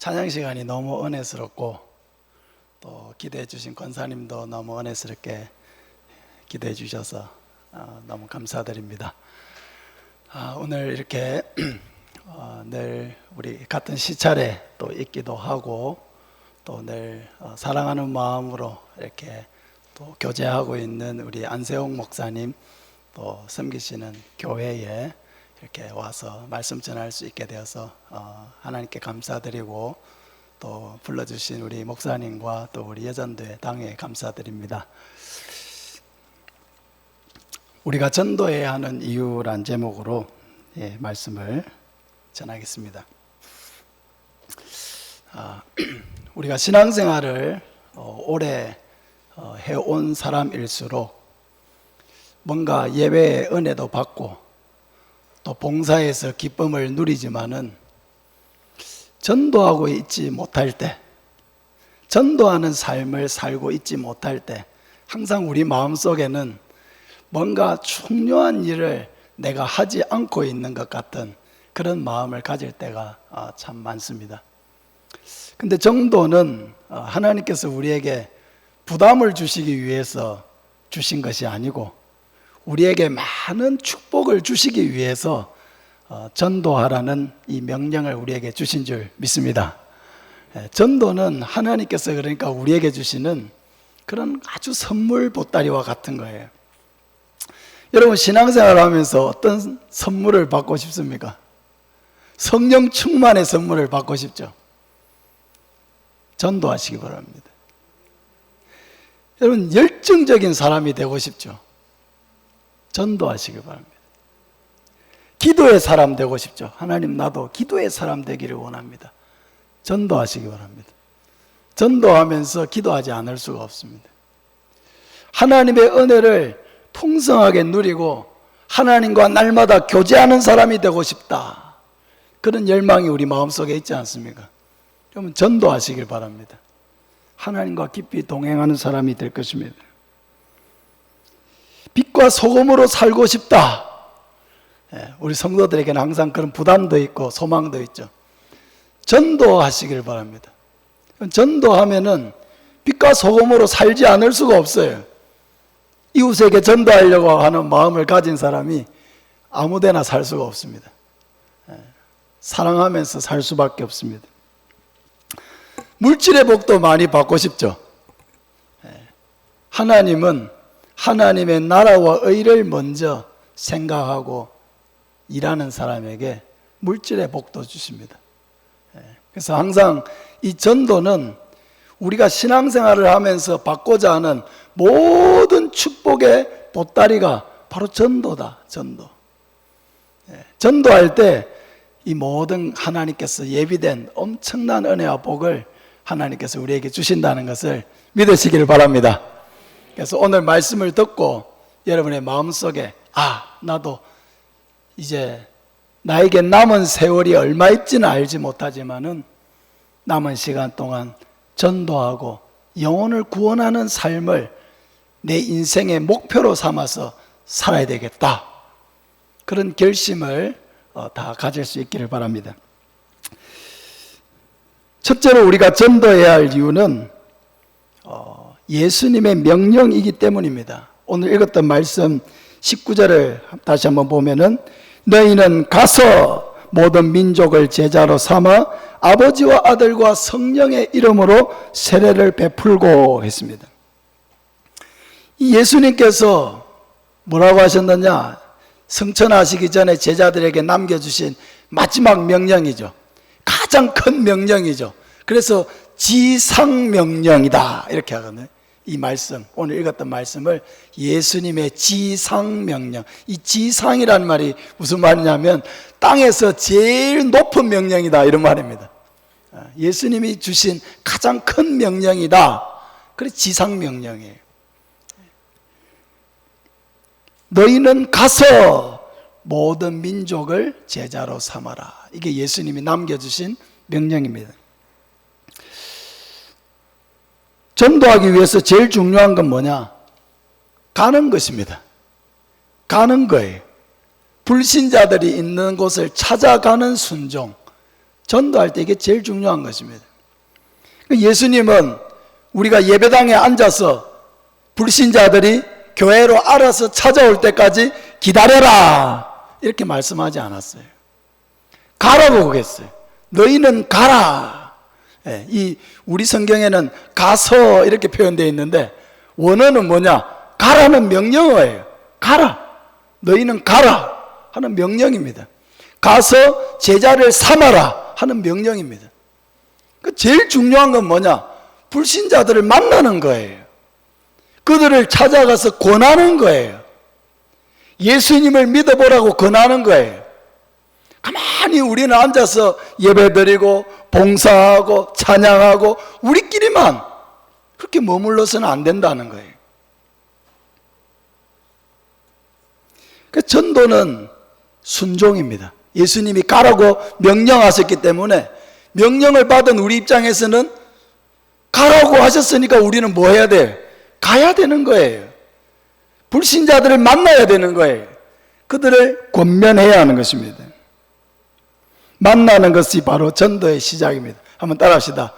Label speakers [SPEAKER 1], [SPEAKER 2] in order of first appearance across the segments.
[SPEAKER 1] 찬양 시간이 너무 은혜스럽고 또 기도해 주신 권사님도 너무 은혜스럽게 기도해 주셔서 너무 감사드립니다. 오늘 이렇게 늘 우리 같은 시차례 또 있기도 하고 또 늘 사랑하는 마음으로 이렇게 또 교제하고 있는 우리 안세홍 목사님 또 섬기시는 교회에 이렇게 와서 말씀 전할 수 있게 되어서 하나님께 감사드리고 또 불러주신 우리 목사님과 또 우리 여전도의 당회에 감사드립니다. 우리가 전도해야 하는 이유란 제목으로 말씀을 전하겠습니다. 우리가 신앙생활을 오래 해온 사람일수록 뭔가 예배의 은혜도 받고 또 봉사에서 기쁨을 누리지만은 전도하고 있지 못할 때, 전도하는 삶을 살고 있지 못할 때 항상 우리 마음속에는 뭔가 중요한 일을 내가 하지 않고 있는 것 같은 그런 마음을 가질 때가 참 많습니다. 근데 전도는 하나님께서 우리에게 부담을 주시기 위해서 주신 것이 아니고 우리에게 많은 축복을 주시기 위해서 전도하라는 이 명령을 우리에게 주신 줄 믿습니다. 전도는 하나님께서 그러니까 우리에게 주시는 그런 아주 선물 보따리와 같은 거예요. 여러분 신앙생활을 하면서 어떤 선물을 받고 싶습니까? 성령 충만의 선물을 받고 싶죠. 전도하시기 바랍니다. 여러분 열정적인 사람이 되고 싶죠. 전도하시기 바랍니다. 기도의 사람 되고 싶죠. 하나님 나도 기도의 사람 되기를 원합니다. 전도하시기 바랍니다. 전도하면서 기도하지 않을 수가 없습니다. 하나님의 은혜를 풍성하게 누리고 하나님과 날마다 교제하는 사람이 되고 싶다. 그런 열망이 우리 마음속에 있지 않습니까? 그러면 전도하시길 바랍니다. 하나님과 깊이 동행하는 사람이 될 것입니다. 빛과 소금으로 살고 싶다. 우리 성도들에게는 항상 그런 부담도 있고 소망도 있죠. 전도하시길 바랍니다. 전도하면은 빛과 소금으로 살지 않을 수가 없어요. 이웃에게 전도하려고 하는 마음을 가진 사람이 아무데나 살 수가 없습니다. 사랑하면서 살 수밖에 없습니다. 물질의 복도 많이 받고 싶죠. 하나님은 하나님의 나라와 의를 먼저 생각하고 일하는 사람에게 물질의 복도 주십니다. 그래서 항상 이 전도는 우리가 신앙생활을 하면서 받고자 하는 모든 축복의 보따리가 바로 전도다. 전도. 전도할 때 이 모든 하나님께서 예비된 엄청난 은혜와 복을 하나님께서 우리에게 주신다는 것을 믿으시기를 바랍니다. 그래서 오늘 말씀을 듣고 여러분의 마음속에 나도 이제 나에게 남은 세월이 얼마 있지는 알지 못하지만은 남은 시간 동안 전도하고 영혼을 구원하는 삶을 내 인생의 목표로 삼아서 살아야 되겠다. 그런 결심을 다 가질 수 있기를 바랍니다. 첫째로 우리가 전도해야 할 이유는 예수님의 명령이기 때문입니다. 오늘 읽었던 말씀 19절을 다시 한번 보면은 너희는 가서 모든 민족을 제자로 삼아 아버지와 아들과 성령의 이름으로 세례를 베풀고 했습니다. 이 예수님께서 뭐라고 하셨느냐? 성천하시기 전에 제자들에게 남겨주신 마지막 명령이죠. 가장 큰 명령이죠. 그래서 지상명령이다 이렇게 하거든요. 이 말씀, 오늘 읽었던 말씀을 예수님의 지상명령. 이 지상이라는 말이 무슨 말이냐면 땅에서 제일 높은 명령이다 이런 말입니다. 예수님이 주신 가장 큰 명령이다. 그래서 지상명령이에요. 너희는 가서 모든 민족을 제자로 삼아라. 이게 예수님이 남겨주신 명령입니다. 전도하기 위해서 제일 중요한 건 뭐냐? 가는 것입니다. 가는 거예요. 불신자들이 있는 곳을 찾아가는 순종, 전도할 때 이게 제일 중요한 것입니다. 예수님은 우리가 예배당에 앉아서 불신자들이 교회로 알아서 찾아올 때까지 기다려라 이렇게 말씀하지 않았어요. 가라고 그랬어요. 너희는 가라. 이 우리 성경에는 가서 이렇게 표현되어 있는데 원어는 뭐냐? 가라는 명령어예요. 가라. 너희는 가라 하는 명령입니다. 가서 제자를 삼아라 하는 명령입니다. 제일 중요한 건 뭐냐? 불신자들을 만나는 거예요. 그들을 찾아가서 권하는 거예요. 예수님을 믿어보라고 권하는 거예요. 가만히 우리는 앉아서 예배드리고 봉사하고 찬양하고 우리끼리만 그렇게 머물러서는 안 된다는 거예요. 그 전도는 순종입니다. 예수님이 가라고 명령하셨기 때문에 명령을 받은 우리 입장에서는 가라고 하셨으니까 우리는 뭐 해야 돼요? 가야 되는 거예요. 불신자들을 만나야 되는 거예요. 그들을 권면해야 하는 것입니다. 만나는 것이 바로 전도의 시작입니다. 한번 따라합시다.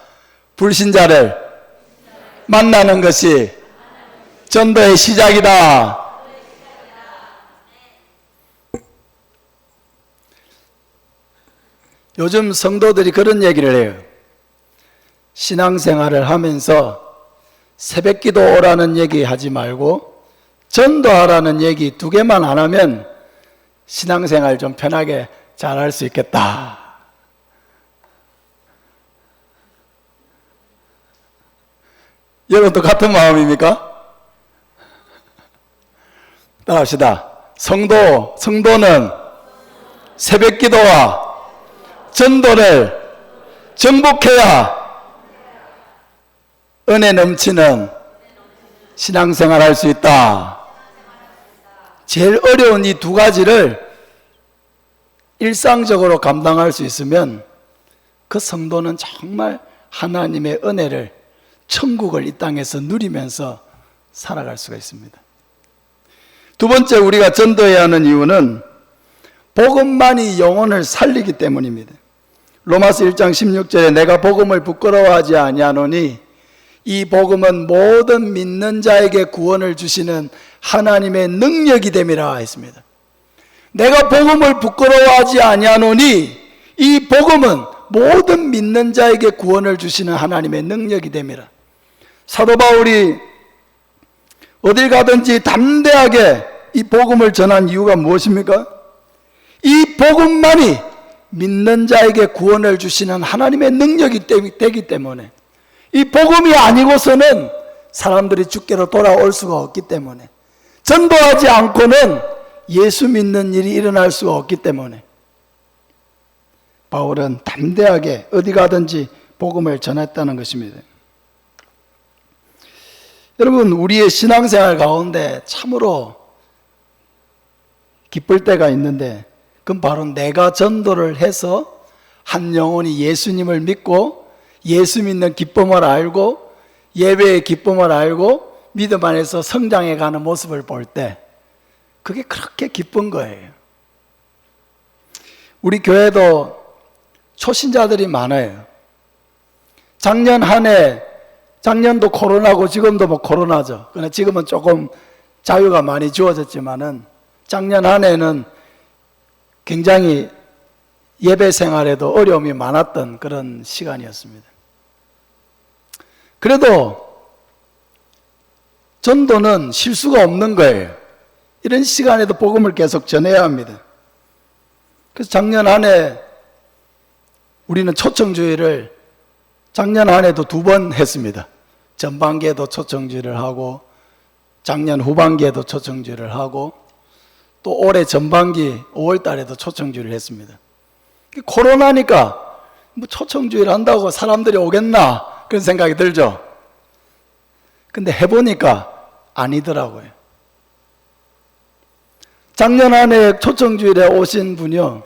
[SPEAKER 1] 불신자를 만나는 것이 전도의 시작이다. 요즘 성도들이 그런 얘기를 해요. 신앙생활을 하면서 새벽기도 오라는 얘기 하지 말고 전도하라는 얘기 두 개만 안 하면 신앙생활 좀 편하게 잘할 수 있겠다. 여러분도 같은 마음입니까? 따라합시다. 성도는 새벽기도와 전도를 정복해야 은혜 넘치는 신앙생활 할 수 있다. 제일 어려운 이 두 가지를 일상적으로 감당할 수 있으면 그 성도는 정말 하나님의 은혜를, 천국을 이 땅에서 누리면서 살아갈 수가 있습니다. 두 번째, 우리가 전도해야 하는 이유는 복음만이 영혼을 살리기 때문입니다. 로마서 1장 16절에 내가 복음을 부끄러워하지 아니하노니 이 복음은 모든 믿는 자에게 구원을 주시는 하나님의 능력이 됨이라 했습니다. 내가 복음을 부끄러워하지 아니하노니 이 복음은 모든 믿는 자에게 구원을 주시는 하나님의 능력이 됨이라. 사도 바울이 어딜 가든지 담대하게 이 복음을 전한 이유가 무엇입니까? 이 복음만이 믿는 자에게 구원을 주시는 하나님의 능력이 되기 때문에, 이 복음이 아니고서는 사람들이 주께로 돌아올 수가 없기 때문에, 전도하지 않고는 예수 믿는 일이 일어날 수가 없기 때문에 바울은 담대하게 어디 가든지 복음을 전했다는 것입니다. 여러분, 우리의 신앙생활 가운데 참으로 기쁠 때가 있는데 그건 바로 내가 전도를 해서 한 영혼이 예수님을 믿고 예수 믿는 기쁨을 알고 예배의 기쁨을 알고 믿음 안에서 성장해가는 모습을 볼 때 그게 그렇게 기쁜 거예요. 우리 교회도 초신자들이 많아요. 작년 한 해, 작년도 코로나고 지금도 뭐 코로나죠. 그러나 지금은 조금 자유가 많이 주어졌지만은 작년 한 해는 굉장히 예배 생활에도 어려움이 많았던 그런 시간이었습니다. 그래도 전도는 실수가 없는 거예요. 이런 시간에도 복음을 계속 전해야 합니다. 그래서 작년 한 해 우리는 초청주의를 작년 한 해도 2번 했습니다. 전반기에도 초청주의를 하고 작년 후반기에도 초청주의를 하고 또 올해 전반기 5월 달에도 초청주의를 했습니다. 코로나니까 뭐 초청주의를 한다고 사람들이 오겠나 그런 생각이 들죠. 근데 해보니까 아니더라고요. 작년 한 해 초청주일에 오신 분이요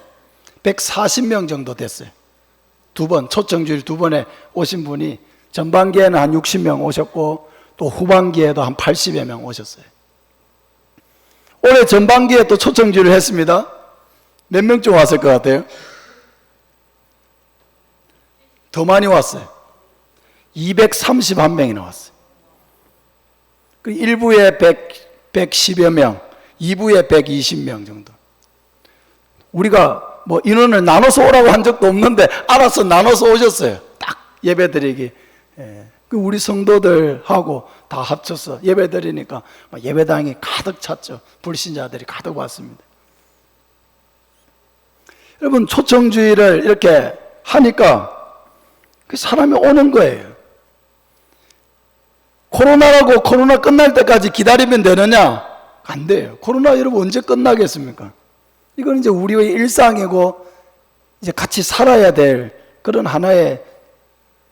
[SPEAKER 1] 140명 정도 됐어요. 2번, 초청주일 2번에 오신 분이 전반기에는 한 60명 오셨고 또 후반기에도 한 80여 명 오셨어요. 올해 전반기에 또 초청주일을 했습니다. 몇 명쯤 왔을 것 같아요? 더 많이 왔어요. 231명이 나왔어요. 그 1부에 110여 명, 2부에 120명 정도. 우리가 뭐 인원을 나눠서 오라고 한 적도 없는데 알아서 나눠서 오셨어요. 딱 예배드리기. 그 우리 성도들하고 다 합쳐서 예배드리니까 예배당이 가득 찼죠. 불신자들이 가득 왔습니다. 여러분, 초청주의를 이렇게 하니까 그 사람이 오는 거예요. 코로나라고 코로나 끝날 때까지 기다리면 되느냐? 안 돼요. 코로나 여러분 언제 끝나겠습니까? 이건 이제 우리의 일상이고 이제 같이 살아야 될 그런 하나의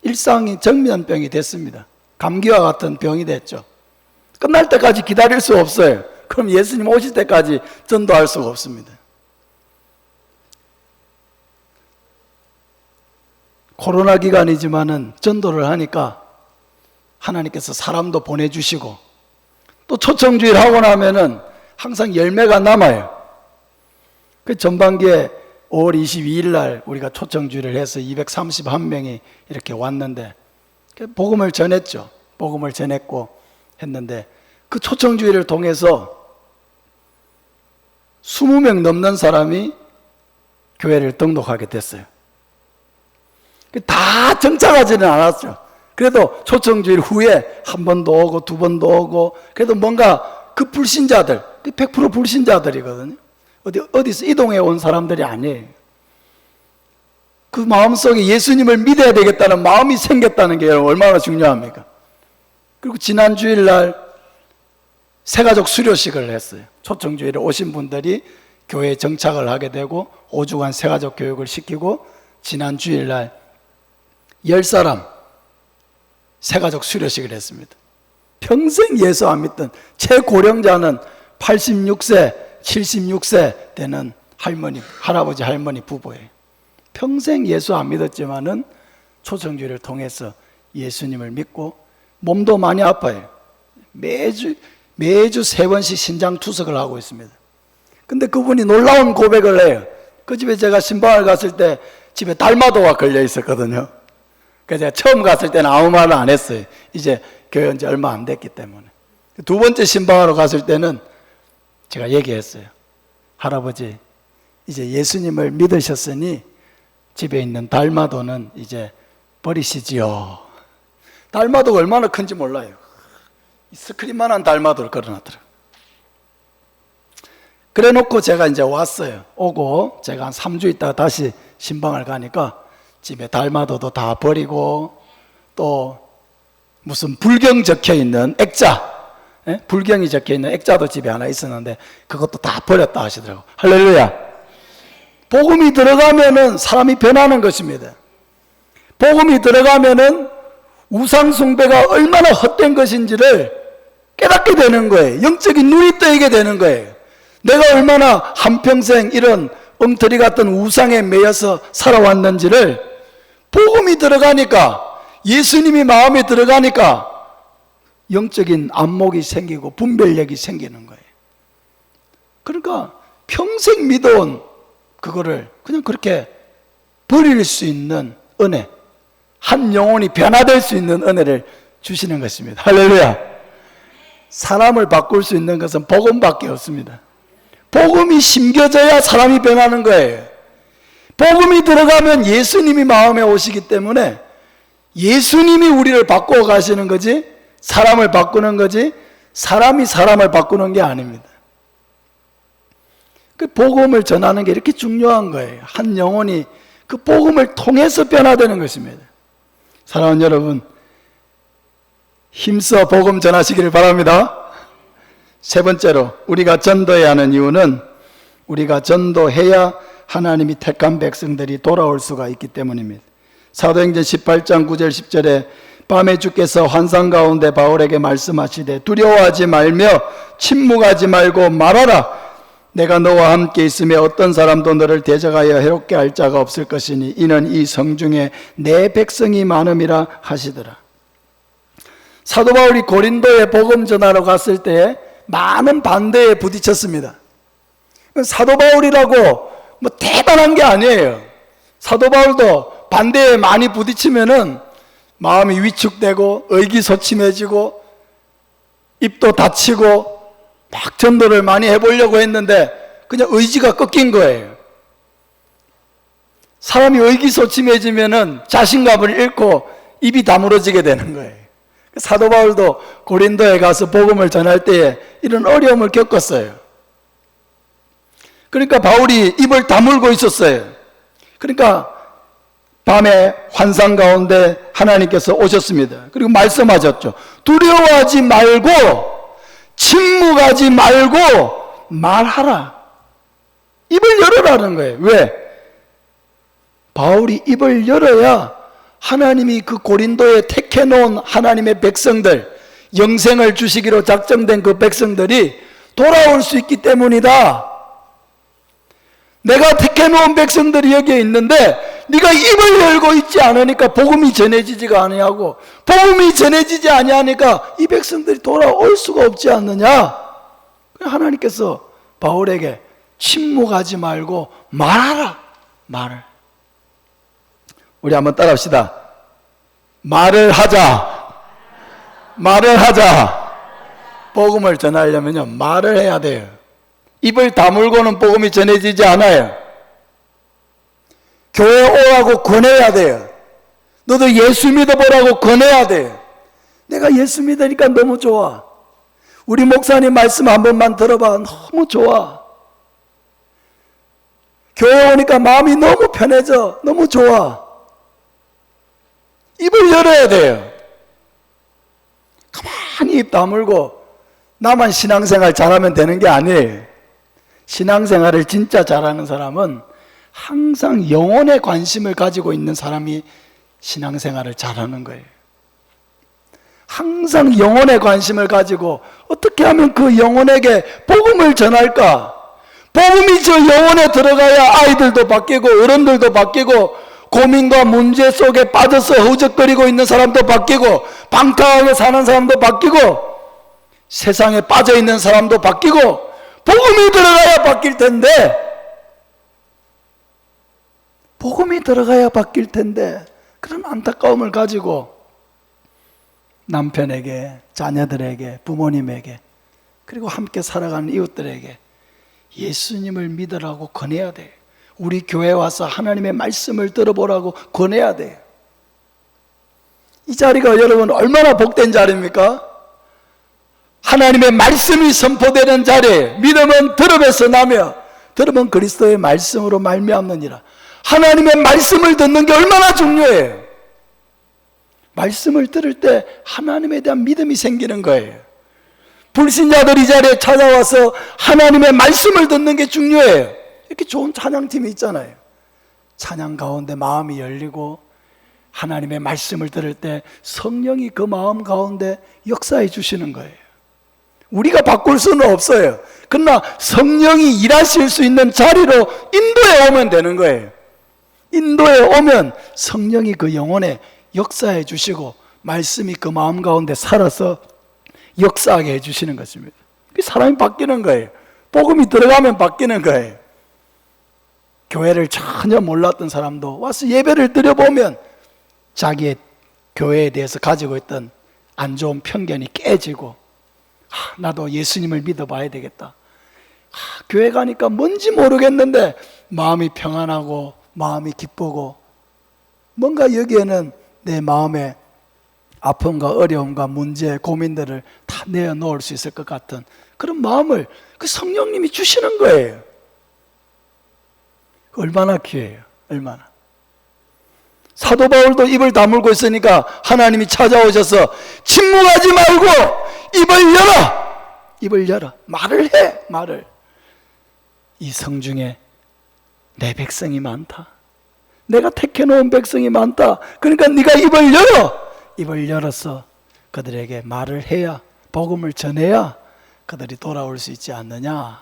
[SPEAKER 1] 일상이 정면병이 됐습니다. 감기와 같은 병이 됐죠. 끝날 때까지 기다릴 수 없어요. 그럼 예수님 오실 때까지 전도할 수가 없습니다. 코로나 기간이지만은 전도를 하니까 하나님께서 사람도 보내주시고 또 초청주의를 하고 나면은 항상 열매가 남아요. 그 전반기에 5월 22일 날 우리가 초청주의를 해서 231명이 이렇게 왔는데 복음을 전했죠. 복음을 전했고 했는데 그 초청주의를 통해서 20명 넘는 사람이 교회를 등록하게 됐어요. 다 정착하지는 않았죠. 그래도 초청주일 후에 한 번도 오고 두 번도 오고 그래도 뭔가 그 불신자들 100% 불신자들이거든요. 어디서 이동해 온 사람들이 아니에요. 그 마음속에 예수님을 믿어야 되겠다는 마음이 생겼다는 게 얼마나 중요합니까? 그리고 지난 주일날 새가족 수료식을 했어요. 초청주일에 오신 분들이 교회에 정착을 하게 되고 5주간 새가족 교육을 시키고 지난 주일날 10사람 새가족 수료식을 했습니다. 평생 예수 안 믿던 최고령자는 86세, 76세 되는 할머니, 할아버지, 할머니 부부예요. 평생 예수 안 믿었지만은 초청주의를 통해서 예수님을 믿고 몸도 많이 아파요. 매주 3번씩 신장투석을 하고 있습니다. 근데 그분이 놀라운 고백을 해요. 그 집에 제가 신방을 갔을 때 집에 달마도가 걸려 있었거든요. 그래서 제가 처음 갔을 때는 아무 말을 안 했어요. 이제 교회 온 지 얼마 안 됐기 때문에. 두 번째 신방하러 갔을 때는 제가 얘기했어요. 할아버지, 이제 예수님을 믿으셨으니 집에 있는 달마도는 이제 버리시지요. 달마도가 얼마나 큰지 몰라요. 스크린만한 달마도를 걸어놨더라고요. 그래 놓고 제가 이제 왔어요. 오고 제가 한 3주 있다가 다시 신방을 가니까 집에 달마도도 다 버리고 또 무슨 불경 적혀 있는 액자, 불경이 적혀 있는 액자도 집에 하나 있었는데 그것도 다 버렸다 하시더라고요. 할렐루야. 복음이 들어가면은 사람이 변하는 것입니다. 복음이 들어가면은 우상 숭배가 얼마나 헛된 것인지를 깨닫게 되는 거예요. 영적인 눈이 뜨이게 되는 거예요. 내가 얼마나 한평생 이런 엉터리 같은 우상에 매여서 살아왔는지를 복음이 들어가니까, 예수님이 마음에 들어가니까 영적인 안목이 생기고 분별력이 생기는 거예요. 그러니까 평생 믿어온 그거를 그냥 그렇게 버릴 수 있는 은혜, 한 영혼이 변화될 수 있는 은혜를 주시는 것입니다. 할렐루야. 사람을 바꿀 수 있는 것은 복음밖에 없습니다. 복음이 심겨져야 사람이 변하는 거예요. 복음이 들어가면 예수님이 마음에 오시기 때문에 예수님이 우리를 바꾸어 가시는 거지, 사람을 바꾸는 거지, 사람이 사람을 바꾸는 게 아닙니다. 그 복음을 전하는 게 이렇게 중요한 거예요. 한 영혼이 그 복음을 통해서 변화되는 것입니다. 사랑하는 여러분, 힘써 복음 전하시기를 바랍니다. 세 번째로 우리가 전도해야 하는 이유는 우리가 전도해야 하나님이 택한 백성들이 돌아올 수가 있기 때문입니다. 사도행전 18장 9절 10절에 밤에 주께서 환상 가운데 바울에게 말씀하시되 두려워하지 말며 침묵하지 말고 말하라. 내가 너와 함께 있으며 어떤 사람도 너를 대적하여 해롭게 할 자가 없을 것이니 이는 이 성중에 내 백성이 많음이라 하시더라. 사도 바울이 고린도에 복음 전하러 갔을 때 많은 반대에 부딪혔습니다. 사도 바울이라고 뭐 대단한 게 아니에요. 사도 바울도 반대에 많이 부딪히면은 마음이 위축되고 의기소침해지고 입도 다치고 막 전도를 많이 해보려고 했는데 그냥 의지가 꺾인 거예요. 사람이 의기소침해지면은 자신감을 잃고 입이 다물어지게 되는 거예요. 사도 바울도 고린도에 가서 복음을 전할 때에 이런 어려움을 겪었어요. 그러니까 바울이 입을 다물고 있었어요. 그러니까 밤에 환상 가운데 하나님께서 오셨습니다. 그리고 말씀하셨죠. 두려워하지 말고 침묵하지 말고 말하라. 입을 열어라는 거예요. 왜? 바울이 입을 열어야 하나님이 그 고린도에 택해놓은 하나님의 백성들, 영생을 주시기로 작정된 그 백성들이 돌아올 수 있기 때문이다. 내가 택해놓은 백성들이 여기에 있는데 네가 입을 열고 있지 않으니까 복음이 전해지지가 아니하고, 복음이 전해지지 아니하니까 이 백성들이 돌아올 수가 없지 않느냐. 하나님께서 바울에게 침묵하지 말고 말하라. 말을. 우리 한번 따라합시다. 말을 하자. 말을 하자. 복음을 전하려면요, 말을 해야 돼요. 입을 다물고는 복음이 전해지지 않아요. 교회 오라고 권해야 돼요. 너도 예수 믿어보라고 권해야 돼요. 내가 예수 믿으니까 너무 좋아. 우리 목사님 말씀 한 번만 들어봐. 너무 좋아. 교회 오니까 마음이 너무 편해져. 너무 좋아. 입을 열어야 돼요. 가만히 입 다물고 나만 신앙생활 잘하면 되는 게 아니에요. 신앙생활을 진짜 잘하는 사람은 항상 영혼에 관심을 가지고 있는 사람이 신앙생활을 잘하는 거예요. 항상 영혼에 관심을 가지고 어떻게 하면 그 영혼에게 복음을 전할까? 복음이 저 영혼에 들어가야 아이들도 바뀌고 어른들도 바뀌고 고민과 문제 속에 빠져서 허우적거리고 있는 사람도 바뀌고 방탕하게 사는 사람도 바뀌고 세상에 빠져있는 사람도 바뀌고 복음이 들어가야 바뀔 텐데, 복음이 들어가야 바뀔 텐데 그런 안타까움을 가지고 남편에게, 자녀들에게, 부모님에게, 그리고 함께 살아가는 이웃들에게 예수님을 믿으라고 권해야 돼요. 우리 교회에 와서 하나님의 말씀을 들어보라고 권해야 돼요. 이 자리가 여러분 얼마나 복된 자리입니까? 하나님의 말씀이 선포되는 자리에 믿음은 들음에서 나며 들음은 그리스도의 말씀으로 말미암느니라. 하나님의 말씀을 듣는 게 얼마나 중요해요. 말씀을 들을 때 하나님에 대한 믿음이 생기는 거예요. 불신자들 이 자리에 찾아와서 하나님의 말씀을 듣는 게 중요해요. 이렇게 좋은 찬양팀이 있잖아요. 찬양 가운데 마음이 열리고 하나님의 말씀을 들을 때 성령이 그 마음 가운데 역사해 주시는 거예요. 우리가 바꿀 수는 없어요. 그러나 성령이 일하실 수 있는 자리로 인도에 오면 되는 거예요. 인도에 오면 성령이 그 영혼에 역사해 주시고 말씀이 그 마음 가운데 살아서 역사하게 해주시는 것입니다. 사람이 바뀌는 거예요. 복음이 들어가면 바뀌는 거예요. 교회를 전혀 몰랐던 사람도 와서 예배를 드려보면 자기의 교회에 대해서 가지고 있던 안 좋은 편견이 깨지고, 나도 예수님을 믿어봐야 되겠다. 교회 가니까 뭔지 모르겠는데 마음이 평안하고 마음이 기쁘고 뭔가 여기에는 내 마음에 아픔과 어려움과 문제, 고민들을 다 내어놓을 수 있을 것 같은 그런 마음을 그 성령님이 주시는 거예요. 얼마나 귀해요. 얼마나. 사도 바울도 입을 다물고 있으니까 하나님이 찾아오셔서 침묵하지 말고 입을 열어. 입을 열어. 말을 해. 말을. 이 성중에 내 백성이 많다. 내가 택해놓은 백성이 많다. 그러니까 네가 입을 열어. 입을 열어서 그들에게 말을 해야, 복음을 전해야 그들이 돌아올 수 있지 않느냐.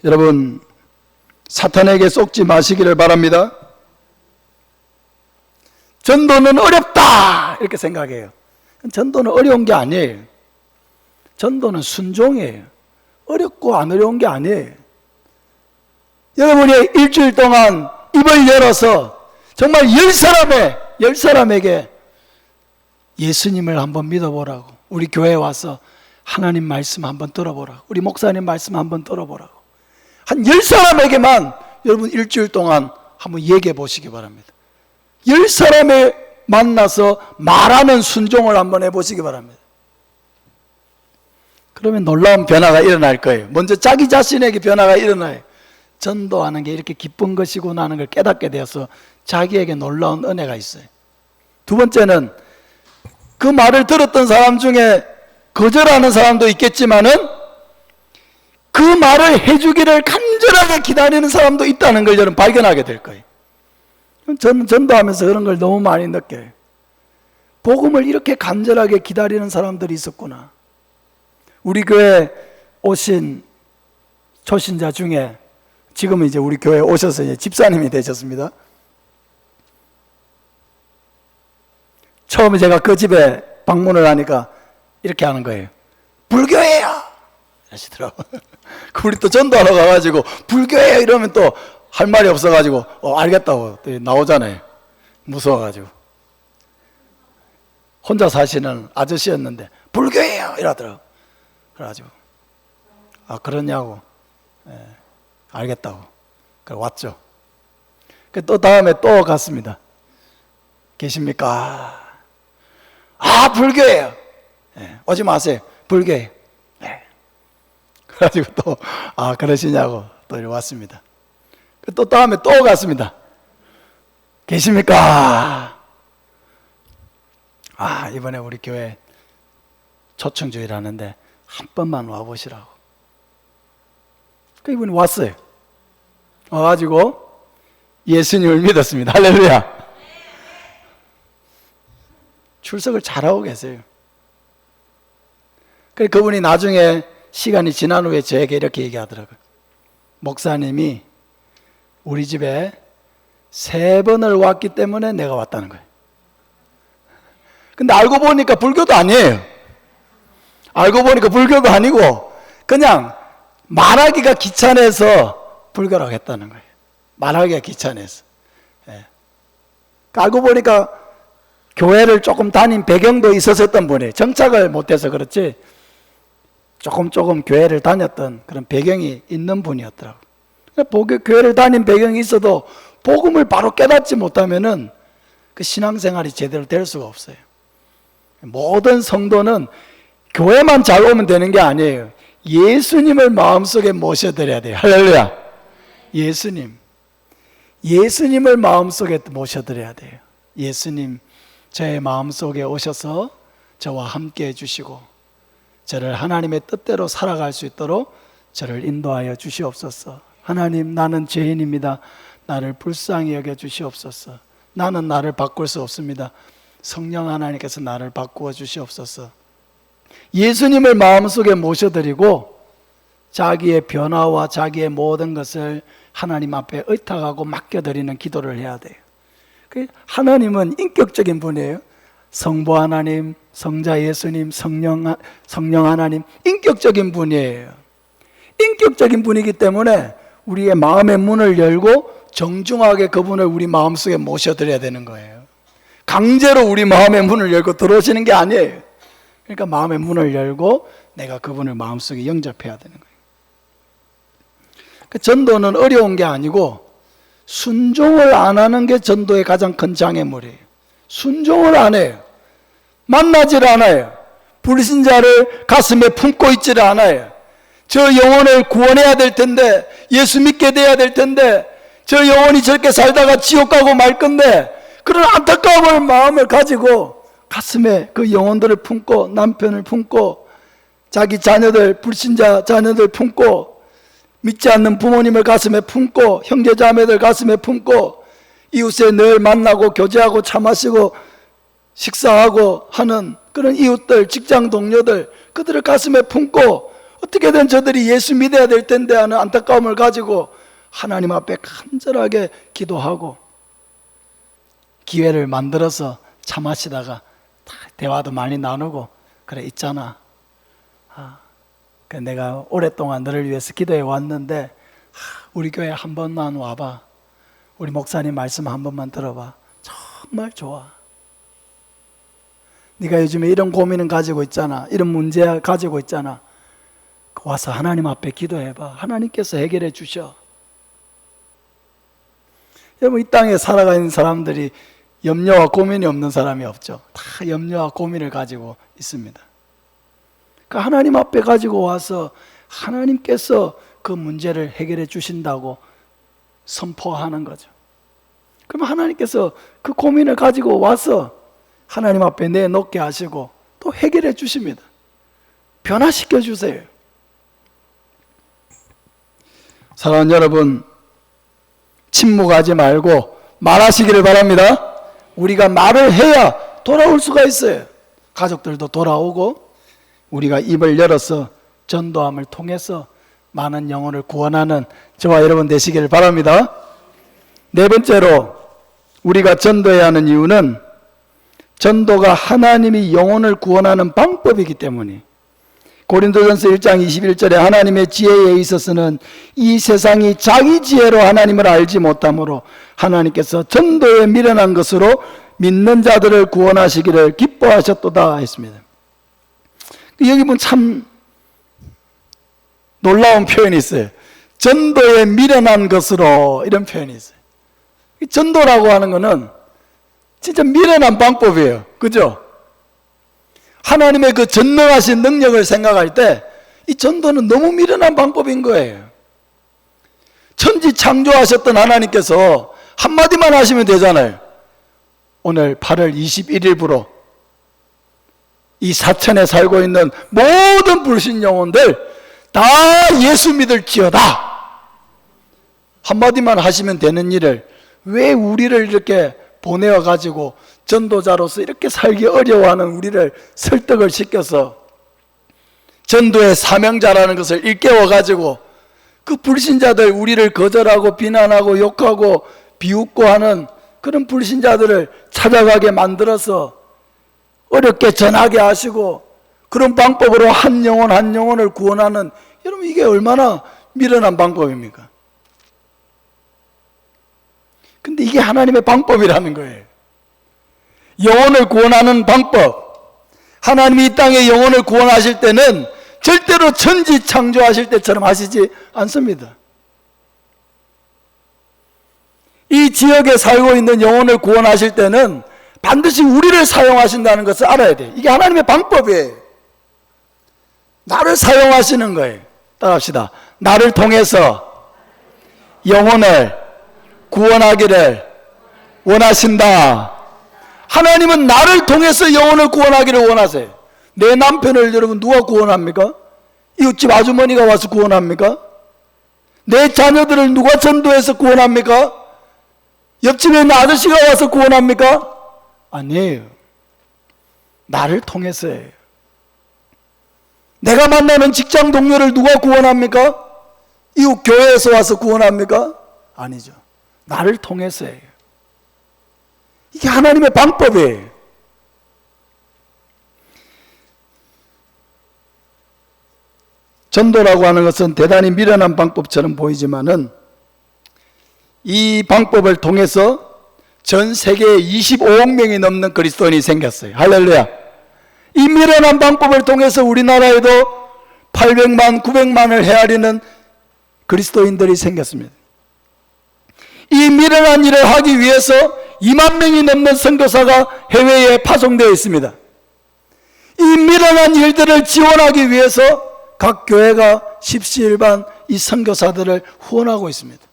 [SPEAKER 1] 여러분, 사탄에게 속지 마시기를 바랍니다. 전도는 어렵다 이렇게 생각해요. 전도는 어려운 게 아니에요. 전도는 순종이에요. 어렵고 안 어려운 게 아니에요. 여러분이 일주일 동안 입을 열어서 정말 10사람에게 예수님을 한번 믿어보라고, 우리 교회에 와서 하나님 말씀 한번 들어보라고, 우리 목사님 말씀 한번 들어보라고, 한 10사람에게만 여러분 일주일 동안 한번 얘기해 보시기 바랍니다. 10사람에 만나서 말하는 순종을 한번 해보시기 바랍니다. 그러면 놀라운 변화가 일어날 거예요. 먼저 자기 자신에게 변화가 일어나요. 전도하는 게 이렇게 기쁜 것이구나 하는 걸 깨닫게 되어서 자기에게 놀라운 은혜가 있어요. 두 번째는 그 말을 들었던 사람 중에 거절하는 사람도 있겠지만은 그 말을 해주기를 간절하게 기다리는 사람도 있다는 걸 여러분 발견하게 될 거예요. 저는 전도하면서 그런 걸 너무 많이 느껴요. 복음을 이렇게 간절하게 기다리는 사람들이 있었구나. 우리 교회 오신 초신자 중에 지금은 이제 우리 교회에 오셔서 이제 집사님이 되셨습니다. 처음에 제가 그 집에 방문을 하니까 이렇게 하는 거예요. 불교예요! 하시더라고. 우리 또 전도하러 가가지고 불교예요! 이러면 또 할 말이 없어가지고 알겠다고 또 나오잖아요. 무서워가지고. 혼자 사시는 아저씨였는데 불교예요! 이러더라고. 그래가지고 그러냐고. 알겠다고. 그래 왔죠. 또 다음에 또 갔습니다. 계십니까? 불교예요. 오지 마세요. 불교예요. 그래가지고 또 그러시냐고 또 이리 왔습니다. 또 다음에 또 갔습니다. 계십니까? 이번에 우리 교회 초청주일 하는데 한 번만 와보시라고. 이분이 왔어요. 와가지고 예수님을 믿었습니다. 할렐루야. 출석을 잘하고 계세요. 그분이 나중에 시간이 지난 후에 저에게 이렇게 얘기하더라고요. 목사님이 우리 집에 3번을 왔기 때문에 내가 왔다는 거예요. 근데 알고 보니까 불교도 아니에요. 알고 보니까 불교도 아니고 그냥 말하기가 귀찮아서 불교라고 했다는 거예요. 말하기가 귀찮아서. 알고 보니까 교회를 조금 다닌 배경도 있었던 분이에요. 정착을 못해서 그렇지 조금 교회를 다녔던 그런 배경이 있는 분이었더라고요. 교회를 다닌 배경이 있어도 복음을 바로 깨닫지 못하면은 그 신앙생활이 제대로 될 수가 없어요. 모든 성도는 교회만 잘 오면 되는 게 아니에요. 예수님을 마음속에 모셔드려야 돼요. 할렐루야. 예수님을 마음속에 모셔드려야 돼요. 예수님 제 마음속에 오셔서 저와 함께 해주시고 저를 하나님의 뜻대로 살아갈 수 있도록 저를 인도하여 주시옵소서. 하나님, 나는 죄인입니다. 나를 불쌍히 여겨 주시옵소서. 나는 나를 바꿀 수 없습니다. 성령 하나님께서 나를 바꾸어 주시옵소서. 예수님을 마음속에 모셔드리고 자기의 변화와 자기의 모든 것을 하나님 앞에 의탁하고 맡겨드리는 기도를 해야 돼요. 하나님은 인격적인 분이에요. 성부 하나님, 성자 예수님, 성령 하나님, 인격적인 분이에요. 인격적인 분이기 때문에 우리의 마음의 문을 열고 정중하게 그분을 우리 마음속에 모셔드려야 되는 거예요. 강제로 우리 마음의 문을 열고 들어오시는 게 아니에요. 그러니까 마음의 문을 열고 내가 그분을 마음속에 영접해야 되는 거예요. 전도는 어려운 게 아니고 순종을 안 하는 게 전도의 가장 큰 장애물이에요. 순종을 안 해요. 만나질 않아요. 불신자를 가슴에 품고 있지를 않아요. 저 영혼을 구원해야 될 텐데, 예수 믿게 돼야 될 텐데, 저 영혼이 저렇게 살다가 지옥 가고 말 건데, 그런 안타까운 마음을 가지고 가슴에 그 영혼들을 품고, 남편을 품고, 자기 자녀들, 불신자 자녀들 품고, 믿지 않는 부모님을 가슴에 품고, 형제 자매들 가슴에 품고, 이웃에 늘 만나고 교제하고 차 마시고 식사하고 하는 그런 이웃들, 직장 동료들, 그들을 가슴에 품고 어떻게든 저들이 예수 믿어야 될 텐데 하는 안타까움을 가지고 하나님 앞에 간절하게 기도하고 기회를 만들어서 차 마시다가 대화도 많이 나누고, 그래 있잖아, 내가 오랫동안 너를 위해서 기도해 왔는데 우리 교회 한 번만 와봐. 우리 목사님 말씀 한 번만 들어봐. 정말 좋아. 네가 요즘에 이런 고민을 가지고 있잖아. 이런 문제 가지고 있잖아. 와서 하나님 앞에 기도해봐. 하나님께서 해결해 주셔. 여러분, 이 땅에 살아가는 사람들이 염려와 고민이 없는 사람이 없죠. 다 염려와 고민을 가지고 있습니다. 그러니까 하나님 앞에 가지고 와서 하나님께서 그 문제를 해결해 주신다고 선포하는 거죠. 그러면 하나님께서 그 고민을 가지고 와서 하나님 앞에 내놓게 하시고 또 해결해 주십니다. 변화시켜 주세요. 사랑하는 여러분, 침묵하지 말고 말하시기를 바랍니다. 우리가 말을 해야 돌아올 수가 있어요. 가족들도 돌아오고 우리가 입을 열어서 전도함을 통해서 많은 영혼을 구원하는 저와 여러분 되시기를 바랍니다. 네 번째로 우리가 전도해야 하는 이유는 전도가 하나님이 영혼을 구원하는 방법이기 때문에, 고린도전서 1장 21절에 하나님의 지혜에 있어서는 이 세상이 자기 지혜로 하나님을 알지 못하므로 하나님께서 전도에 미련한 것으로 믿는 자들을 구원하시기를 기뻐하셨도다 했습니다. 여기 보면 참 놀라운 표현이 있어요. 전도에 미련한 것으로, 이런 표현이 있어요. 전도라고 하는 것은 진짜 미련한 방법이에요. 그죠? 하나님의 그 전능하신 능력을 생각할 때 이 전도는 너무 미련한 방법인 거예요. 천지 창조하셨던 하나님께서 한마디만 하시면 되잖아요. 오늘 8월 21일부로 이 사천에 살고 있는 모든 불신 영혼들 다 예수 믿을지어다. 한마디만 하시면 되는 일을 왜 우리를 이렇게 보내어가지고 전도자로서 이렇게 살기 어려워하는 우리를 설득을 시켜서 전도의 사명자라는 것을 일깨워가지고 그 불신자들, 우리를 거절하고 비난하고 욕하고 비웃고 하는 그런 불신자들을 찾아가게 만들어서 어렵게 전하게 하시고 그런 방법으로 한 영혼 한 영혼을 구원하는, 여러분 이게 얼마나 미련한 방법입니까? 근데 이게 하나님의 방법이라는 거예요. 영혼을 구원하는 방법. 하나님이 이 땅에 영혼을 구원하실 때는 절대로 천지 창조하실 때처럼 하시지 않습니다. 이 지역에 살고 있는 영혼을 구원하실 때는 반드시 우리를 사용하신다는 것을 알아야 돼요. 이게 하나님의 방법이에요. 나를 사용하시는 거예요. 따라합시다. 나를 통해서 영혼을 구원하기를 원하신다. 하나님은 나를 통해서 영혼을 구원하기를 원하세요. 내 남편을 여러분 누가 구원합니까? 이웃집 아주머니가 와서 구원합니까? 내 자녀들을 누가 전도해서 구원합니까? 옆집에 있는 아저씨가 와서 구원합니까? 아니에요. 나를 통해서예요. 내가 만나는 직장 동료를 누가 구원합니까? 이웃 교회에서 와서 구원합니까? 아니죠. 나를 통해서예요. 이게 하나님의 방법이에요. 전도라고 하는 것은 대단히 미련한 방법처럼 보이지만은 이 방법을 통해서 전 세계에 25억 명이 넘는 그리스도인이 생겼어요. 할렐루야. 이 미련한 방법을 통해서 우리나라에도 800만, 900만을 헤아리는 그리스도인들이 생겼습니다. 이 미련한 일을 하기 위해서 2만 명이 넘는 선교사가 해외에 파송되어 있습니다. 이 미련한 일들을 지원하기 위해서 각 교회가 십시일반 이 선교사들을 후원하고 있습니다.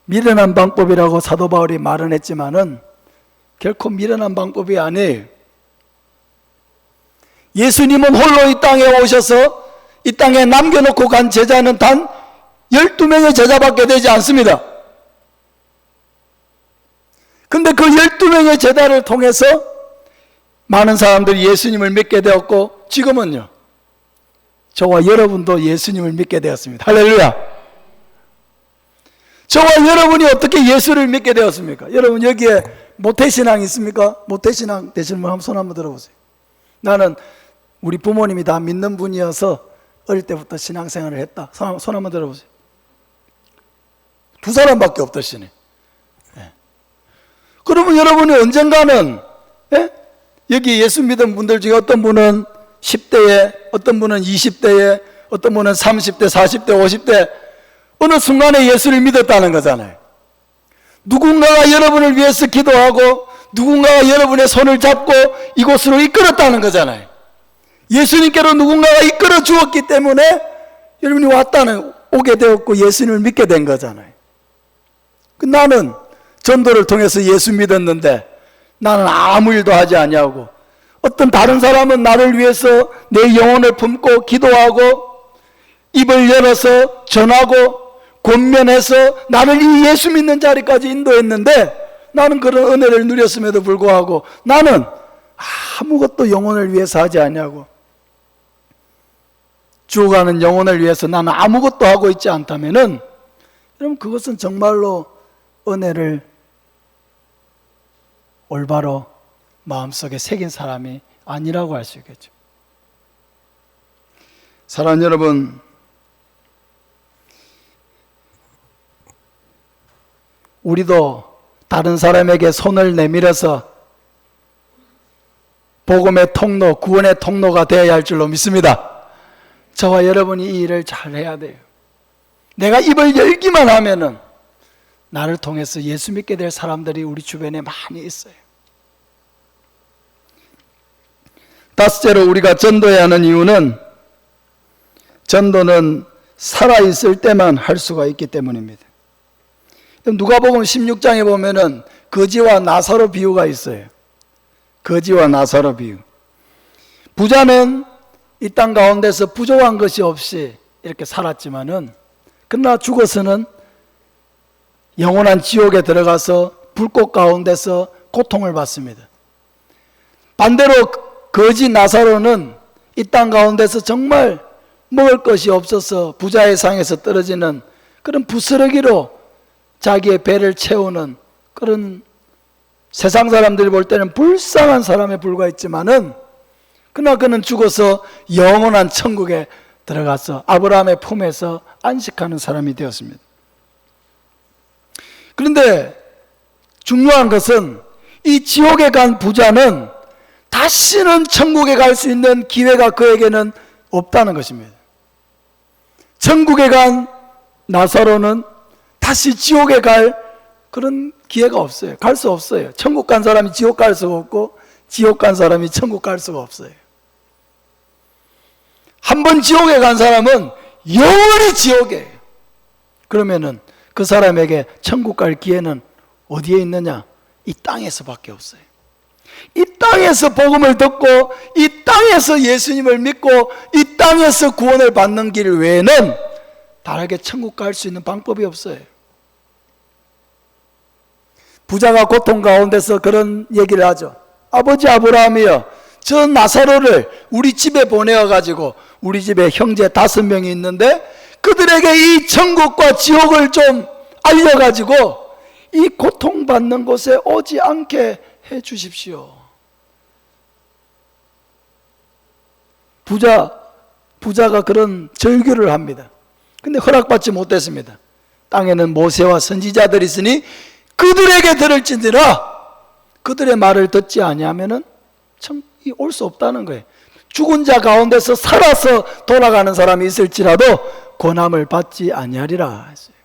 [SPEAKER 1] 미련한 방법이라고 사도 바울이 말은 했지만은 결코 미련한 방법이 아니에요. 예수님은 홀로 이 땅에 오셔서 이 땅에 남겨놓고 간 제자는 단 12명의 제자밖에 되지 않습니다. 근데 그 12명의 제자를 통해서 많은 사람들이 예수님을 믿게 되었고, 지금은요, 저와 여러분도 예수님을 믿게 되었습니다. 할렐루야. 저와 여러분이 어떻게 예수를 믿게 되었습니까? 여러분 여기에 모태신앙 있습니까? 모태신앙 되시는 분 한번 손 한번 들어보세요. 나는 우리 부모님이 다 믿는 분이어서 어릴 때부터 신앙생활을 했다. 손 한번 들어보세요. 두 사람밖에 없듯이니. 그러면 여러분이 언젠가는, 여기 예수 믿은 분들 중에 어떤 분은 10대에, 어떤 분은 20대에, 어떤 분은 30대, 40대, 50대, 어느 순간에 예수를 믿었다는 거잖아요. 누군가가 여러분을 위해서 기도하고 누군가가 여러분의 손을 잡고 이곳으로 이끌었다는 거잖아요. 예수님께로 누군가가 이끌어 주었기 때문에 여러분이 오게 되었고 예수님을 믿게 된 거잖아요. 나는 전도를 통해서 예수 믿었는데 나는 아무 일도 하지 아니하고, 어떤 다른 사람은 나를 위해서 내 영혼을 품고 기도하고 입을 열어서 전하고 권면해서 나를 이 예수 믿는 자리까지 인도했는데, 나는 그런 은혜를 누렸음에도 불구하고 나는 아무것도 영혼을 위해서 하지 않냐고, 죽어가는 영혼을 위해서 나는 아무것도 하고 있지 않다면은, 여러분 그것은 정말로 은혜를 올바로 마음속에 새긴 사람이 아니라고 할 수 있겠죠. 사랑하는 여러분, 우리도 다른 사람에게 손을 내밀어서 복음의 통로, 구원의 통로가 되어야 할 줄로 믿습니다. 저와 여러분이 이 일을 잘 해야 돼요. 내가 입을 열기만 하면은 나를 통해서 예수 믿게 될 사람들이 우리 주변에 많이 있어요. 다섯째로 우리가 전도해야 하는 이유는, 전도는 살아있을 때만 할 수가 있기 때문입니다. 누가복음 16장에 보면은 거지와 나사로 비유가 있어요. 거지와 나사로 비유. 부자는 이 땅 가운데서 부족한 것이 없이 이렇게 살았지만은, 그러나 죽어서는 영원한 지옥에 들어가서 불꽃 가운데서 고통을 받습니다. 반대로 거지 나사로는 이 땅 가운데서 정말 먹을 것이 없어서 부자의 상에서 떨어지는 그런 부스러기로 자기의 배를 채우는 그런, 세상 사람들이 볼 때는 불쌍한 사람에 불과했지만은, 그러나 그는 죽어서 영원한 천국에 들어가서 아브라함의 품에서 안식하는 사람이 되었습니다. 그런데 중요한 것은 이 지옥에 간 부자는 다시는 천국에 갈 수 있는 기회가 그에게는 없다는 것입니다. 천국에 간 나사로는 다시 지옥에 갈 그런 기회가 없어요. 갈 수 없어요. 천국 간 사람이 지옥 갈 수가 없고, 지옥 간 사람이 천국 갈 수가 없어요. 한 번 지옥에 간 사람은 영원히 지옥이에요. 그러면은 그 사람에게 천국 갈 기회는 어디에 있느냐? 이 땅에서밖에 없어요. 이 땅에서 복음을 듣고 이 땅에서 예수님을 믿고 이 땅에서 구원을 받는 길 외에는 다르게 천국 갈 수 있는 방법이 없어요. 부자가 고통 가운데서 그런 얘기를 하죠. 아버지 아브라함이여, 저 나사로를 우리 집에 보내어가지고, 우리 집에 형제 5명이 있는데 그들에게 이 천국과 지옥을 좀 알려가지고 이 고통받는 곳에 오지 않게 해 주십시오. 부자가 그런 절규를 합니다. 근데 허락받지 못했습니다. 땅에는 모세와 선지자들이 있으니 그들에게 들을지니라. 그들의 말을 듣지 아니하면은 참 올 수 없다는 거예요. 죽은 자 가운데서 살아서 돌아가는 사람이 있을지라도 권함을 받지 아니하리라 했어요.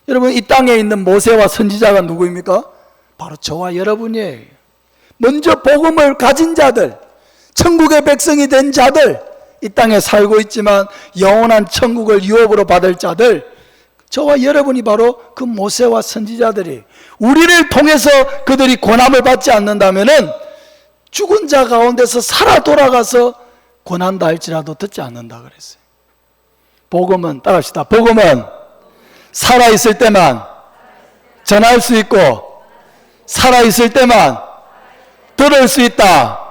[SPEAKER 1] 여러분, 이 땅에 있는 모세와 선지자가 누구입니까? 바로 저와 여러분이에요. 먼저 복음을 가진 자들, 천국의 백성이 된 자들, 이 땅에 살고 있지만 영원한 천국을 유업으로 받을 자들, 저와 여러분이 바로 그 모세와 선지자들이, 우리를 통해서 그들이 권함을 받지 않는다면은 죽은 자 가운데서 살아 돌아가서 권한다 할지라도 듣지 않는다 그랬어요. 복음은, 따라합시다. 복음은 살아있을 때만 전할 수 있고 살아있을 때만 들을 수 있다.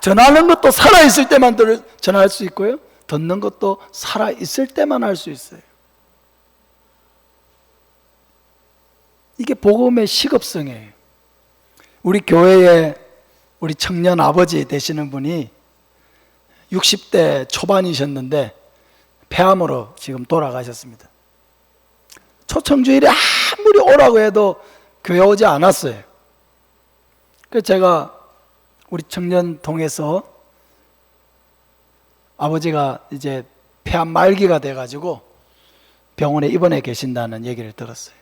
[SPEAKER 1] 전하는 것도 살아있을 때만 전할 수 있고요, 듣는 것도 살아있을 때만 할 수 있어요. 이게 복음의 시급성이에요. 우리 교회에 우리 청년 아버지 되시는 분이 60대 초반이셨는데 폐암으로 지금 돌아가셨습니다. 초청주일에 아무리 오라고 해도 교회 오지 않았어요. 그래서 제가 우리 청년통에서 아버지가 이제 폐암 말기가 돼가지고 병원에 입원해 계신다는 얘기를 들었어요.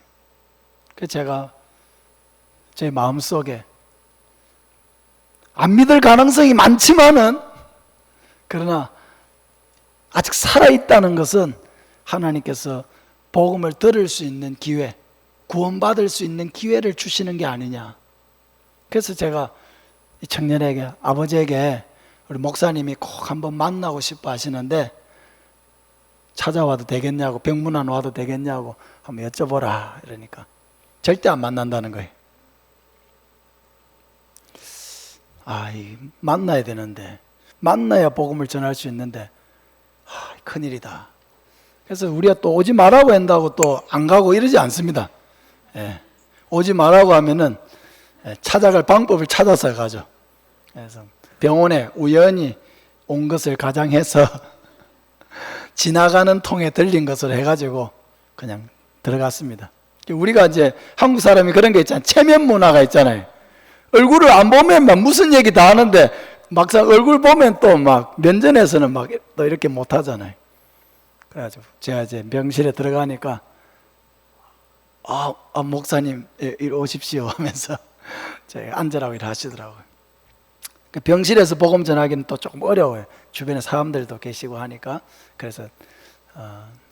[SPEAKER 1] 그래서 제가 제 마음속에 안 믿을 가능성이 많지만은 그러나 아직 살아있다는 것은 하나님께서 복음을 들을 수 있는 기회, 구원받을 수 있는 기회를 주시는 게 아니냐. 그래서 제가 이 청년에게, 아버지에게 우리 목사님이 꼭 한번 만나고 싶어 하시는데 찾아와도 되겠냐고, 병문안 와도 되겠냐고 한번 여쭤보라 이러니까 절대 안 만난다는 거예요. 만나야 되는데, 만나야 복음을 전할 수 있는데 큰일이다. 그래서 우리가 또 오지 말라고 한다고 또 안 가고 이러지 않습니다. 오지 말라고 하면은 찾아갈 방법을 찾아서 가죠. 그래서 병원에 우연히 온 것을 가장해서 지나가는 통에 들린 것을 해가지고 그냥 들어갔습니다. 우리가 이제 한국 사람이 그런 게 있잖아요. 체면 문화가 있잖아요. 얼굴을 안 보면 막 무슨 얘기 다 하는데 막상 얼굴 보면 또 막 면전에서는 막 또 이렇게 못 하잖아요. 그래가지고 제가 이제 병실에 들어가니까 목사님 이리 오십시오 하면서 제가 앉으라고 이렇게 하시더라고요. 병실에서 복음 전하기는 또 조금 어려워요. 주변에 사람들도 계시고 하니까. 그래서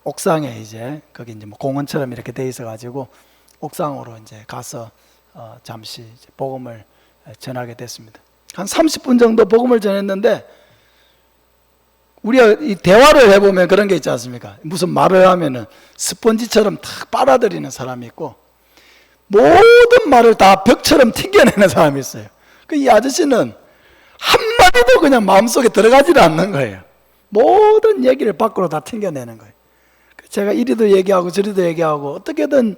[SPEAKER 1] 옥상에 이제 거기 이제 뭐 공원처럼 이렇게 돼 있어가지고 옥상으로 이제 가서 잠시 이제 복음을 전하게 됐습니다. 한 30분 정도 복음을 전했는데 우리가 이 대화를 해보면 그런 게 있지 않습니까? 무슨 말을 하면은 스펀지처럼 탁 빨아들이는 사람이 있고 모든 말을 다 벽처럼 튕겨내는 사람이 있어요. 이 아저씨는 한마디도 그냥 마음속에 들어가지를 않는 거예요. 모든 얘기를 밖으로 다 튕겨내는 거예요. 제가 이리도 얘기하고 저리도 얘기하고 어떻게든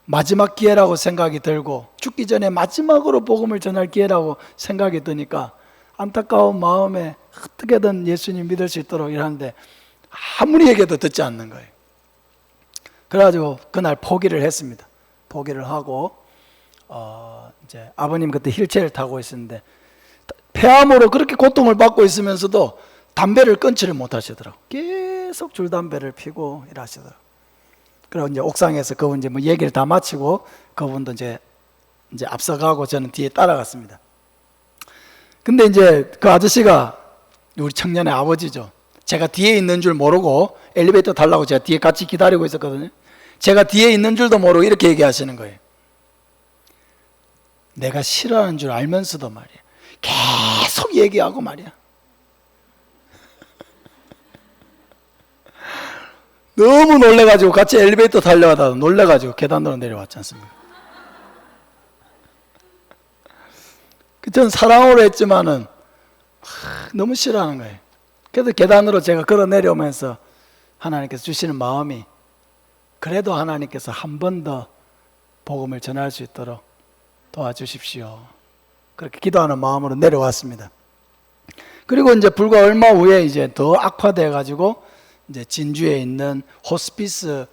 [SPEAKER 1] 마지막 기회라고 생각이 들고 죽기 전에 마지막으로 복음을 전할 기회라고 생각이 드니까 안타까운 마음에 어떻게든 예수님 믿을 수 있도록 이러는데 아무리 얘기해도 듣지 않는 거예요. 그래가지고 그날 포기를 했습니다. 포기를 하고 이제 아버님 그때 휠체어를 타고 있었는데 폐암으로 그렇게 고통을 받고 있으면서도 담배를 끊지를 못하시더라고요. 계속 줄담배를 피고 일하시더라고요. 그리고 이제 옥상에서 그분 이제 뭐 얘기를 다 마치고 그분도 이제 앞서가고 저는 뒤에 따라갔습니다. 근데 이제 그 아저씨가 우리 청년의 아버지죠. 제가 뒤에 있는 줄 모르고 엘리베이터 타려고 제가 뒤에 같이 기다리고 있었거든요. 제가 뒤에 있는 줄도 모르고 이렇게 얘기하시는 거예요. 내가 싫어하는 줄 알면서도 말이야. 계속 얘기하고 말이야. 너무 놀래가지고 같이 엘리베이터 타려다가 놀래가지고 계단으로 내려왔지 않습니까? 전 사랑으로 했지만은 너무 싫어하는 거예요. 그래서 계단으로 제가 걸어 내려오면서 하나님께서 주시는 마음이 그래도 하나님께서 한 번 더 복음을 전할 수 있도록 도와주십시오. 그렇게 기도하는 마음으로 내려왔습니다. 그리고 이제 불과 얼마 후에 이제 더 악화돼 가지고 이제 진주에 있는 호스피스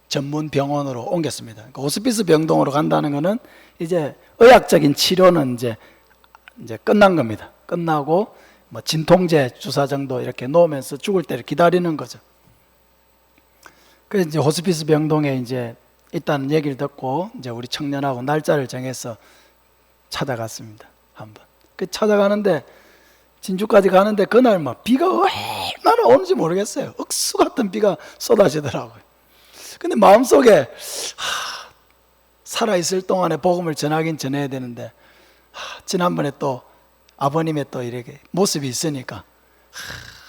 [SPEAKER 1] 전문 병원으로 옮겼습니다. 그 호스피스 병동으로 간다는 것은 이제 의학적인 치료는 이제 끝난 겁니다. 끝나고 뭐 진통제 주사 정도 이렇게 놓으면서 죽을 때를 기다리는 거죠. 그래서 이제 호스피스 병동에 이제 있다는 얘기를 듣고 이제 우리 청년하고 날짜를 정해서 찾아갔습니다. 한번. 그 찾아가는데 진주까지 가는데 그날 막 비가 얼마나 오는지 모르겠어요. 억수 같은 비가 쏟아지더라고요. 근데 마음속에 살아있을 동안에 복음을 전하긴 전해야 되는데 지난번에 또 아버님의 또 이렇게 모습이 있으니까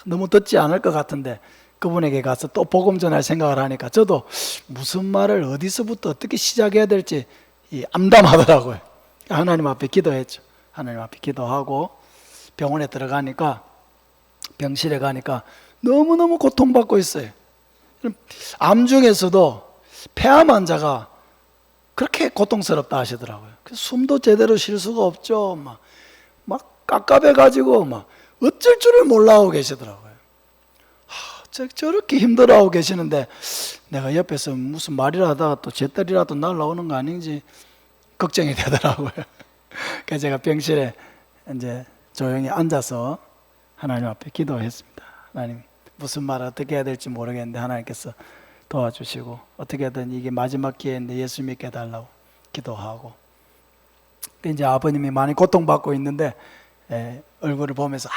[SPEAKER 1] 너무 듣지 않을 것 같은데 그분에게 가서 또 복음 전할 생각을 하니까 저도 무슨 말을 어디서부터 어떻게 시작해야 될지 암담하더라고요. 하나님 앞에 기도했죠. 하나님 앞에 기도하고 병원에 들어가니까 병실에 가니까 너무너무 고통받고 있어요. 암 중에서도 폐암 환자가 그렇게 고통스럽다 하시더라고요. 숨도 제대로 쉴 수가 없죠. 막 깝깝해가지고 막 어쩔 줄을 몰라하고 계시더라고요. 저렇게 힘들어하고 계시는데 내가 옆에서 무슨 말이라 하다가 또 제 딸이라도 날라오는 거 아닌지 걱정이 되더라고요. 그래서 제가 병실에 이제 조용히 앉아서 하나님 앞에 기도했습니다. 하나님, 무슨 말을 어떻게 해야 될지 모르겠는데 하나님께서 도와주시고 어떻게든 이게 마지막 기회인데 예수 믿게 해달라고 기도하고, 이제 아버님이 많이 고통받고 있는데 얼굴을 보면서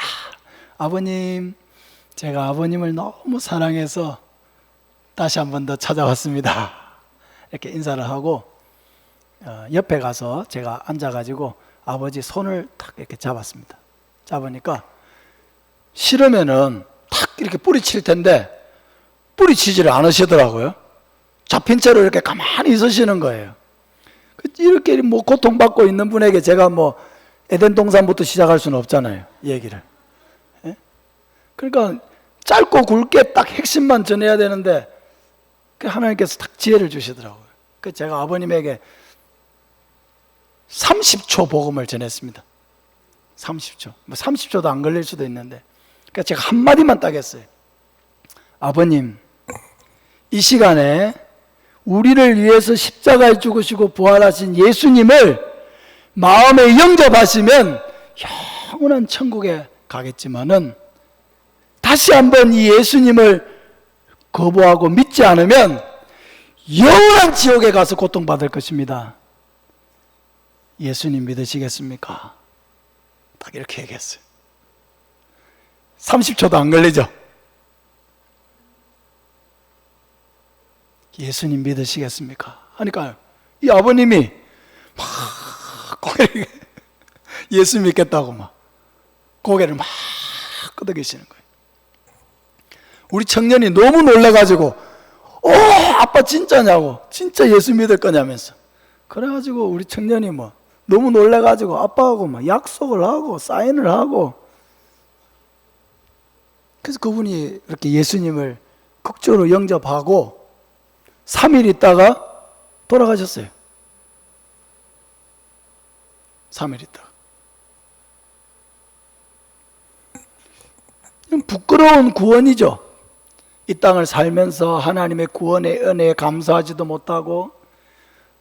[SPEAKER 1] 아버님, 제가 아버님을 너무 사랑해서 다시 한 번 더 찾아왔습니다. 이렇게 인사를 하고 옆에 가서 제가 앉아가지고 아버지 손을 탁 이렇게 잡았습니다. 잡으니까 싫으면은 탁 이렇게 뿌리칠 텐데 뿌리치지를 않으시더라고요. 잡힌 채로 이렇게 가만히 있으시는 거예요. 이렇게 뭐 고통받고 있는 분에게 제가 뭐 에덴 동산부터 시작할 수는 없잖아요, 얘기를. 그러니까 짧고 굵게 딱 핵심만 전해야 되는데 하나님께서 딱 지혜를 주시더라고요. 그래서 제가 아버님에게 30초 복음을 전했습니다. 30초. 뭐 30초도 안 걸릴 수도 있는데. 그러니까 제가 한마디만 딱 했어요. 아버님, 이 시간에 우리를 위해서 십자가에 죽으시고 부활하신 예수님을 마음에 영접하시면 영원한 천국에 가겠지만은 다시 한번 이 예수님을 거부하고 믿지 않으면 영원한 지옥에 가서 고통받을 것입니다. 예수님 믿으시겠습니까? 딱 이렇게 얘기했어요. 30초도 안 걸리죠? 예수님 믿으시겠습니까? 하니까 이 아버님이 막 고개를 예수 믿겠다고 막 고개를 막 끄덕이시는 거예요. 우리 청년이 너무 놀라가지고 아빠 진짜냐고, 진짜 예수 믿을 거냐면서. 그래가지고 우리 청년이 뭐 너무 놀라가지고 아빠하고 막 약속을 하고 사인을 하고, 그래서 그분이 이렇게 예수님을 극적으로 영접하고 3일 있다가 돌아가셨어요. 3일 있다가. 부끄러운 구원이죠. 이 땅을 살면서 하나님의 구원의 은혜에 감사하지도 못하고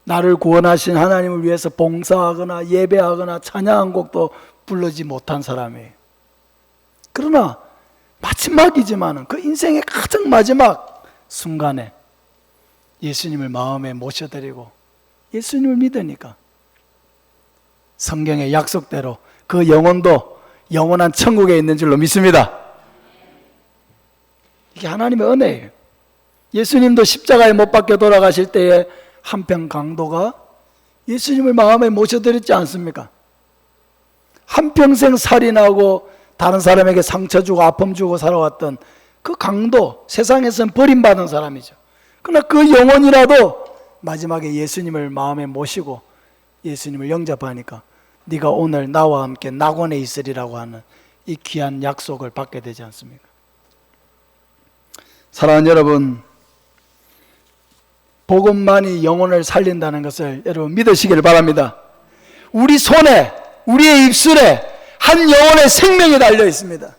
[SPEAKER 1] 나를 구원하신 하나님을 위해서 봉사하거나 예배하거나 찬양한 곡도 부르지 못한 사람이에요. 그러나 마지막이지만은 그 인생의 가장 마지막 순간에 예수님을 마음에 모셔드리고 예수님을 믿으니까 성경의 약속대로 그 영혼도 영원한 천국에 있는 줄로 믿습니다. 이게 하나님의 은혜예요. 예수님도 십자가에 못 박혀 돌아가실 때에 한편 강도가 예수님을 마음에 모셔드렸지 않습니까? 한평생 살인하고 다른 사람에게 상처 주고 아픔 주고 살아왔던 그 강도, 세상에서는 버림받은 사람이죠. 그러나 그 영혼이라도 마지막에 예수님을 마음에 모시고 예수님을 영접하니까 네가 오늘 나와 함께 낙원에 있으리라고 하는 이 귀한 약속을 받게 되지 않습니까? 사랑하는 여러분, 복음만이 영혼을 살린다는 것을 여러분 믿으시길 바랍니다. 우리 손에, 우리의 입술에 한 영혼의 생명이 달려 있습니다.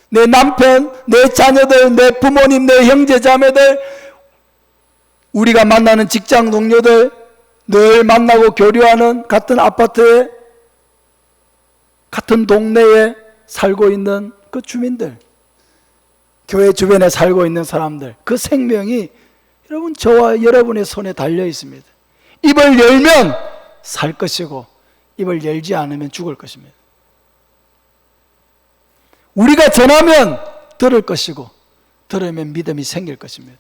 [SPEAKER 1] 내 남편, 내 자녀들, 내 부모님, 내 형제 자매들, 우리가 만나는 직장 동료들, 늘 만나고 교류하는 같은 아파트에, 같은 동네에 살고 있는 그 주민들, 교회 주변에 살고 있는 사람들, 그 생명이 여러분 저와 여러분의 손에 달려 있습니다. 입을 열면 살 것이고 입을 열지 않으면 죽을 것입니다. 우리가 전하면 들을 것이고 들으면 믿음이 생길 것입니다.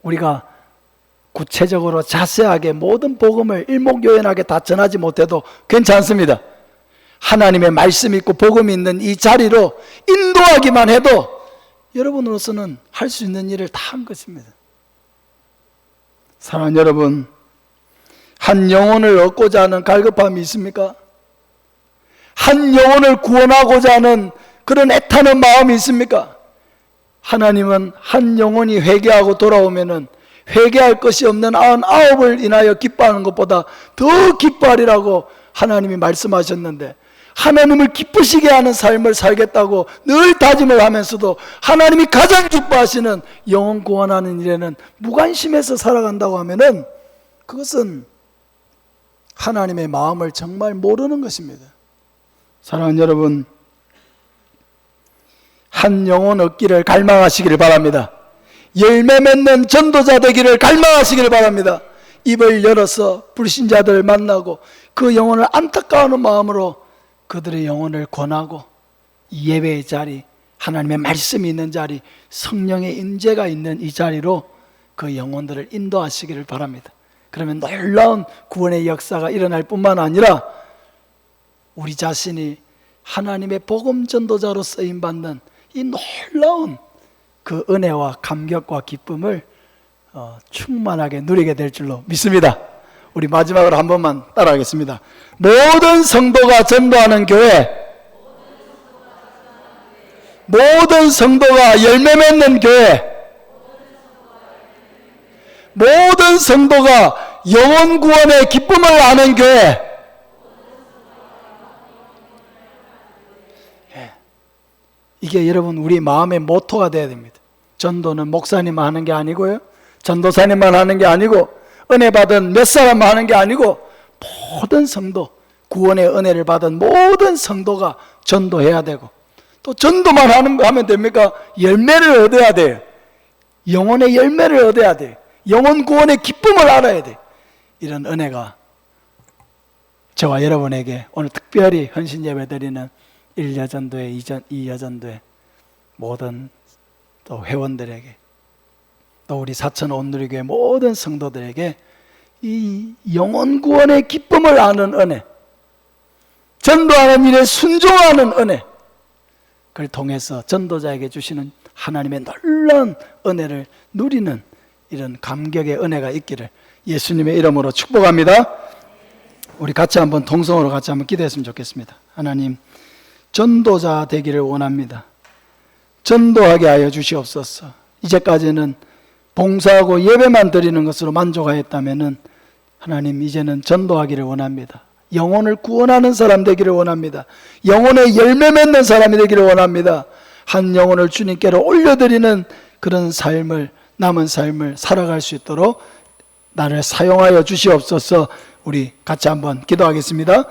[SPEAKER 1] 우리가 구체적으로 자세하게 모든 복음을 일목요연하게 다 전하지 못해도 괜찮습니다. 하나님의 말씀이 있고 복음이 있는 이 자리로 인도하기만 해도 여러분으로서는 할 수 있는 일을 다 한 것입니다. 사랑하는 여러분, 한 영혼을 얻고자 하는 갈급함이 있습니까? 한 영혼을 구원하고자 하는 그런 애타는 마음이 있습니까? 하나님은 한 영혼이 회개하고 돌아오면은 회개할 것이 없는 99을 인하여 기뻐하는 것보다 더 기뻐하리라고 하나님이 말씀하셨는데, 하나님을 기쁘시게 하는 삶을 살겠다고 늘 다짐을 하면서도 하나님이 가장 기뻐하시는 영혼 구원하는 일에는 무관심해서 살아간다고 하면은 그것은 하나님의 마음을 정말 모르는 것입니다. 사랑하는 여러분, 한 영혼 얻기를 갈망하시기를 바랍니다. 열매 맺는 전도자 되기를 갈망하시기를 바랍니다. 입을 열어서 불신자들을 만나고 그 영혼을 안타까워하는 마음으로 그들의 영혼을 권하고 예배의 자리, 하나님의 말씀이 있는 자리, 성령의 임재가 있는 이 자리로 그 영혼들을 인도하시기를 바랍니다. 그러면 놀라운 구원의 역사가 일어날 뿐만 아니라 우리 자신이 하나님의 복음 전도자로 쓰임받는 이 놀라운 그 은혜와 감격과 기쁨을 충만하게 누리게 될 줄로 믿습니다. 우리 마지막으로 한 번만 따라하겠습니다. 모든 성도가 전도하는 교회, 모든 성도가 열매 맺는 교회, 모든 성도가 영혼 구원의 기쁨을 아는 교회. 이게 여러분 우리 마음의 모토가 되어야 됩니다. 전도는 목사님만 하는 게 아니고요, 전도사님만 하는 게 아니고, 은혜 받은 몇 사람만 하는 게 아니고, 모든 성도, 구원의 은혜를 받은 모든 성도가 전도해야 되고, 또 전도만 하면 됩니까? 열매를 얻어야 돼요. 영혼의 열매를 얻어야 돼요. 영혼 구원의 기쁨을 알아야 돼요. 이런 은혜가 저와 여러분에게 오늘 특별히 헌신 예배 드리는 1여전도회, 2여전도회 모든 또 회원들에게, 또 우리 사천 온누리교회 모든 성도들에게 이 영혼 구원의 기쁨을 아는 은혜, 전도하는 일에 순종하는 은혜, 그걸 통해서 전도자에게 주시는 하나님의 놀라운 은혜를 누리는 이런 감격의 은혜가 있기를 예수님의 이름으로 축복합니다. 우리 같이 한번 동성으로 같이 한번 기도했으면 좋겠습니다. 하나님, 전도자 되기를 원합니다. 전도하게 하여 주시옵소서. 이제까지는 봉사하고 예배만 드리는 것으로 만족하였다면은 하나님, 이제는 전도하기를 원합니다. 영혼을 구원하는 사람 되기를 원합니다. 영혼의 열매 맺는 사람이 되기를 원합니다. 한 영혼을 주님께로 올려드리는 그런 삶을, 남은 삶을 살아갈 수 있도록 나를 사용하여 주시옵소서. 우리 같이 한번 기도하겠습니다.